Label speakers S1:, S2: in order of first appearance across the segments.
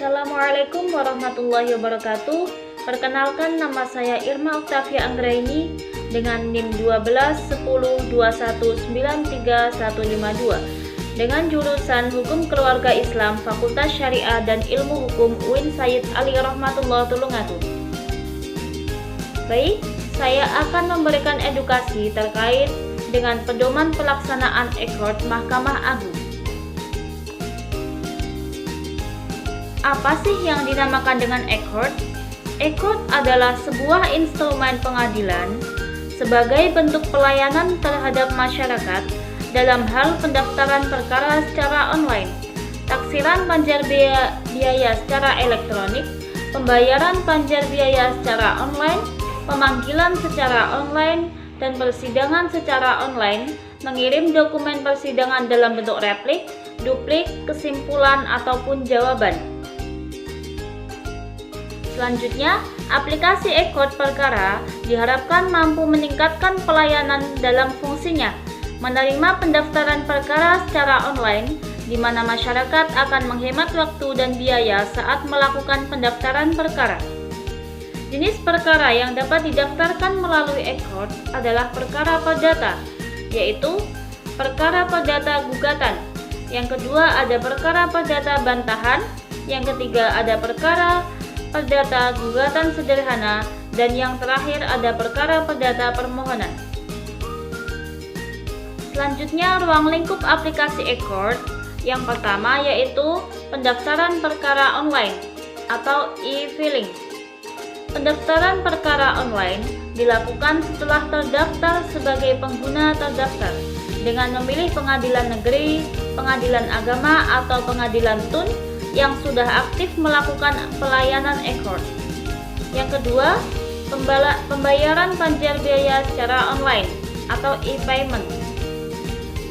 S1: Assalamualaikum warahmatullahi wabarakatuh. Perkenalkan, nama saya Irma Oktavia Anggraini dengan NIM 121021935152 dengan jurusan Hukum Keluarga Islam Fakultas Syariah dan Ilmu Hukum UIN Sayyid Ali Rahmatullah Tulungagung. Baik, saya akan memberikan edukasi terkait dengan pedoman pelaksanaan Ekord Mahkamah Agung. Apa sih yang dinamakan dengan Ekord? Ekord adalah sebuah instrumen pengadilan sebagai bentuk pelayanan terhadap masyarakat dalam hal pendaftaran perkara secara online, taksiran panjar biaya secara elektronik, pembayaran panjar biaya secara online, pemanggilan secara online, dan persidangan secara online, mengirim dokumen persidangan dalam bentuk replik, duplik, kesimpulan, ataupun jawaban. Selanjutnya, aplikasi Ekord Perkara diharapkan mampu meningkatkan pelayanan dalam fungsinya, menerima pendaftaran perkara secara online, di mana masyarakat akan menghemat waktu dan biaya saat melakukan pendaftaran perkara. Jenis perkara yang dapat didaftarkan melalui Ekord adalah perkara perdata, yaitu perkara perdata gugatan. Yang kedua ada perkara perdata bantahan, yang ketiga ada perkara perdata gugatan sederhana, dan yang terakhir ada perkara perdata permohonan. Selanjutnya, ruang lingkup aplikasi Ekord yang pertama yaitu pendaftaran perkara online atau e-filing. Pendaftaran perkara online dilakukan setelah terdaftar sebagai pengguna terdaftar dengan memilih pengadilan negeri, pengadilan agama, atau pengadilan tun yang sudah aktif melakukan pelayanan Ekord. Yang kedua, pembayaran panjar biaya secara online atau e-payment.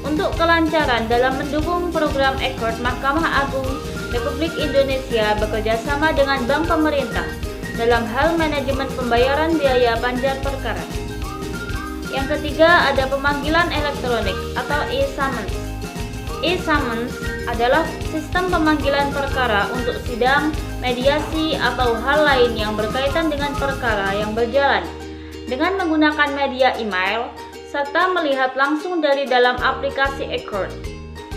S1: Untuk kelancaran dalam mendukung program Ekord, Mahkamah Agung Republik Indonesia bekerjasama dengan Bank Pemerintah dalam hal manajemen pembayaran biaya panjar perkara. Yang ketiga, ada pemanggilan elektronik atau e-summons. E-summons adalah sistem pemanggilan perkara untuk sidang, mediasi, atau hal lain yang berkaitan dengan perkara yang berjalan dengan menggunakan media email serta melihat langsung dari dalam aplikasi Ekord.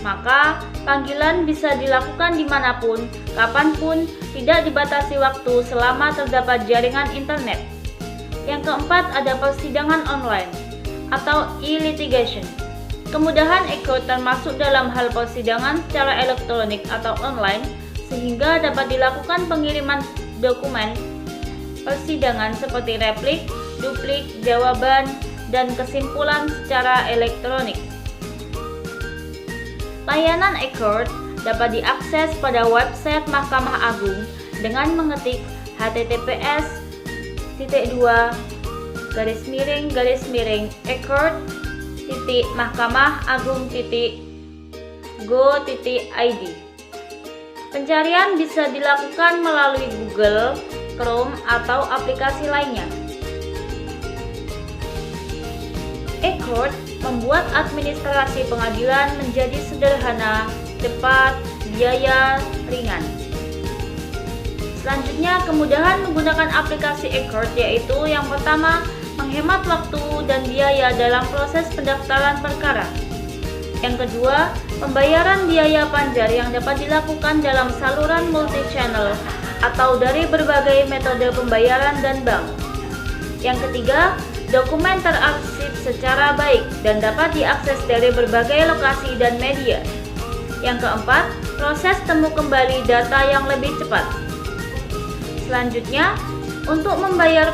S1: Maka, panggilan bisa dilakukan dimanapun, kapanpun, tidak dibatasi waktu selama terdapat jaringan internet. Yang keempat ada persidangan online atau e-litigation. Kemudahan Ekord termasuk dalam hal persidangan secara elektronik atau online, sehingga dapat dilakukan pengiriman dokumen persidangan seperti replik, duplik, jawaban, dan kesimpulan secara elektronik. Layanan Ekord dapat diakses pada website Mahkamah Agung dengan mengetik https://ekord.mahkamah-agung.go.id. Pencarian bisa dilakukan melalui Google, Chrome, atau aplikasi lainnya. Ekord membuat administrasi pengadilan menjadi sederhana, cepat, biaya ringan. Selanjutnya, kemudahan menggunakan aplikasi Ekord yaitu yang pertama, menghemat waktu dan biaya dalam proses pendaftaran perkara. Yang kedua, pembayaran biaya panjar yang dapat dilakukan dalam saluran multi-channel atau dari berbagai metode pembayaran dan bank. Yang ketiga, dokumen terarsip secara baik dan dapat diakses dari berbagai lokasi dan media. Yang keempat, proses temu kembali data yang lebih cepat. Selanjutnya, untuk membayar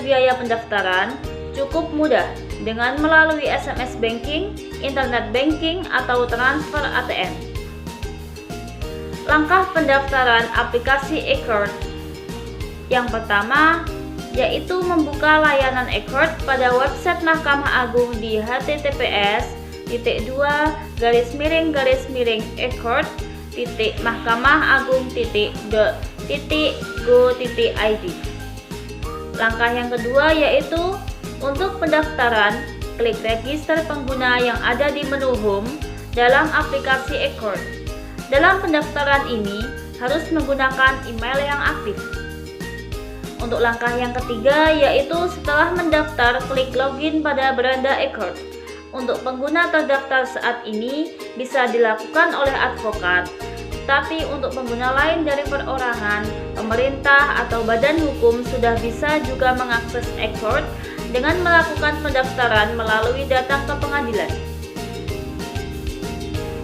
S1: biaya pendaftaran cukup mudah dengan melalui SMS banking, internet banking, atau transfer ATM. Langkah pendaftaran aplikasi Ekord yang pertama yaitu membuka layanan Ekord pada website Mahkamah Agung di https://ekord.mahkamah-agung.go.id. Langkah yang kedua yaitu untuk pendaftaran, klik register pengguna yang ada di menu Home dalam aplikasi Ekord. Dalam pendaftaran ini harus menggunakan email yang aktif. Untuk langkah yang ketiga yaitu setelah mendaftar, klik login pada beranda Accord. Untuk pengguna terdaftar saat ini bisa dilakukan oleh advokat, tapi untuk pengguna lain dari perorangan, pemerintah, atau badan hukum sudah bisa juga mengakses Accord dengan melakukan pendaftaran melalui datang ke pengadilan.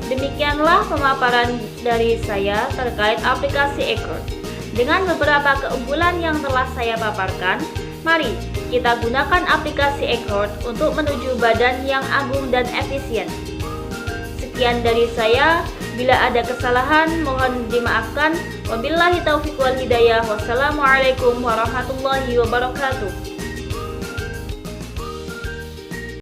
S1: Demikianlah pemaparan dari saya terkait aplikasi Accord. Dengan beberapa keunggulan yang telah saya paparkan, mari kita gunakan aplikasi Accord untuk menuju badan yang agung dan efisien. Sekian dari saya, bila ada kesalahan mohon dimaafkan. Wabillahi taufiq wal hidayah. Wassalamualaikum warahmatullahi wabarakatuh.